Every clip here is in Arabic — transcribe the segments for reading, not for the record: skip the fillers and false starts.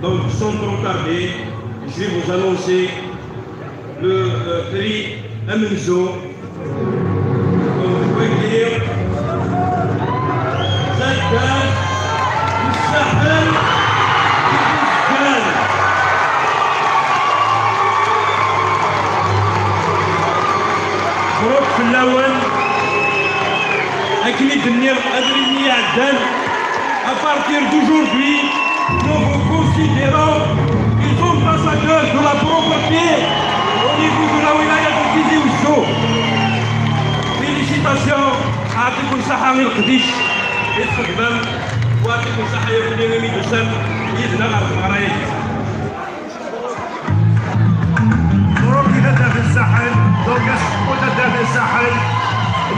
Donc, sans trop tarder, je vais vous annoncer le prix Amenzo. Donc, vous pouvez dire Zadad, Sahel, مبروك في الأول أكيد النير أدريني عدل. À partir d'aujourd'hui, nous vous considérons qu'ils sont ambassadeurs de la propreté au niveau de la wilaya de Tizi Ouzou. Félicitations à يعطيكم الصحة من القديش يتخدم ويعطيكم الصحة يا ولدي نمي دوسان يزنا غير المرايك. مبروك هدف الساحل دوكاس هدف الساحل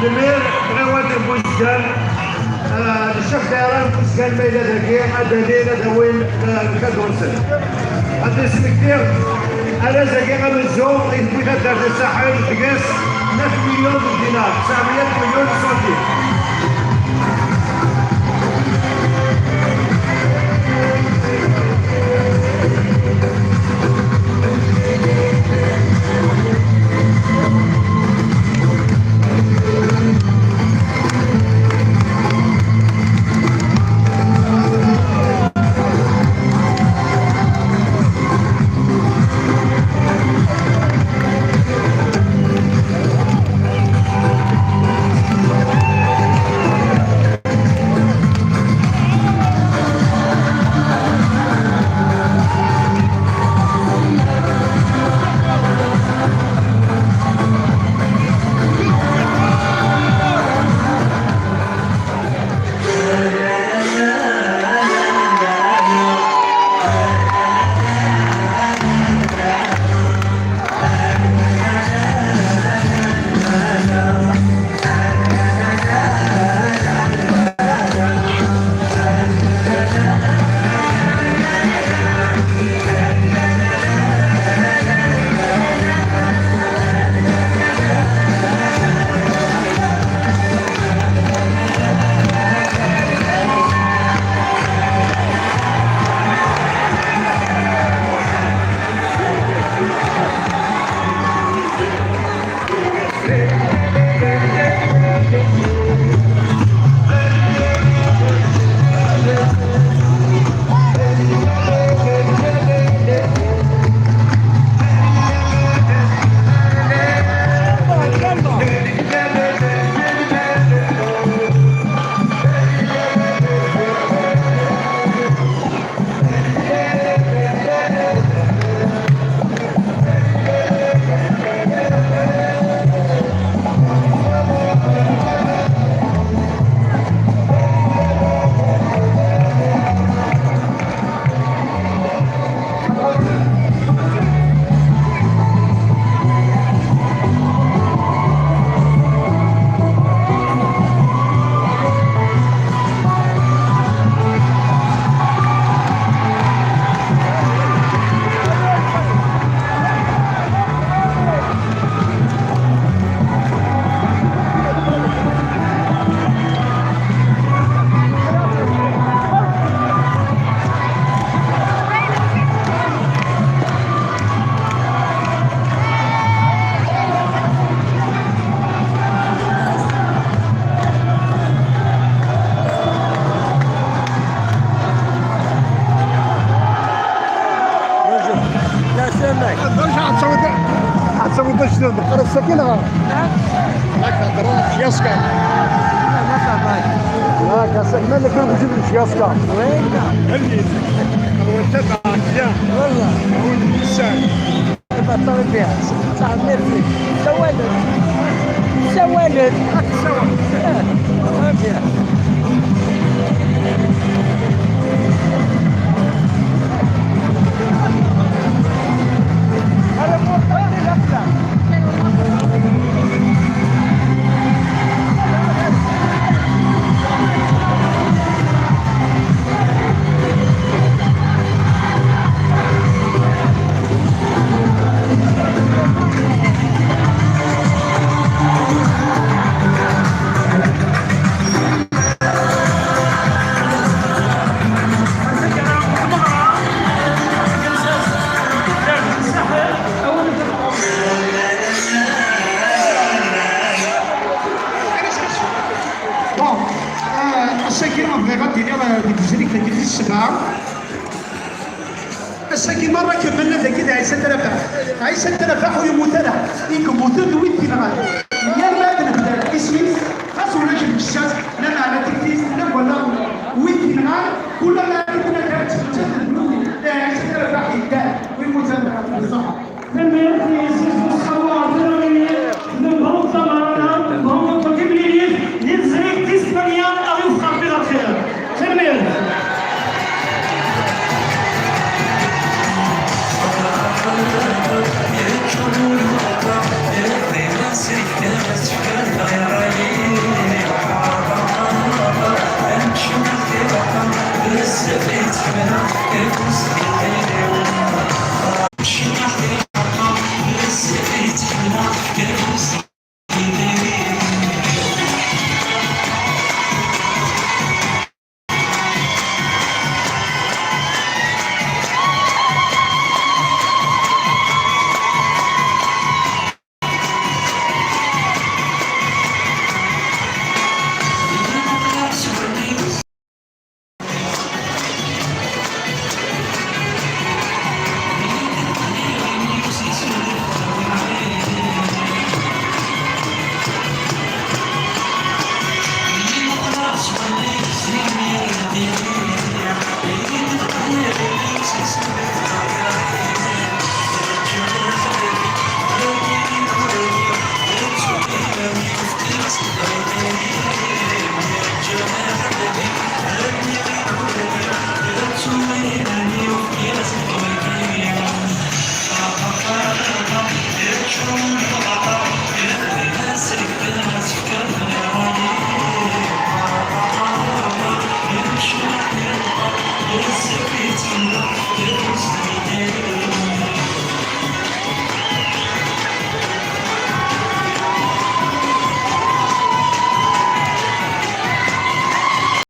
المير غير بوزكان الشيخ دايران بوزكان ميدا ذكي هذا ليلة دوين كدونسل هذا اسم كثير أنا زكي من الزوم يثبت هدف الساحل تقاس 9 مليون دينار 900 مليون سنتيم. شنو دخل السكينة؟ نعم. لك هضرات شياسكا. لا ما فهمت. لا كاسك مالك كان نجيب شياسكا. وين؟ اللي هو تبع كيان. والله. هو الإنسان. تبع طالب فيها. صاحب ميرفي. سوالد. سوالد. سوالد. ما فيها. غطي اليوم بتشريك في الشباب الساكي مرة كملنا ذا كده عيسى تنفح ويموت لها إنكم موتون ويدي نغال يا ما تنفح اسمي خاصو نجم بالشاس لما على تكتيس لما ولا ويدي نغال كلما كنا كانت تنفح عيسى تنفح يدان ويموت لها بالصحة لما يأتي يسيس الصلاة نبهو طبعا نبهو تجيب لي نزرق تسمنيا أو يفقر بلا خير كمل Thank you.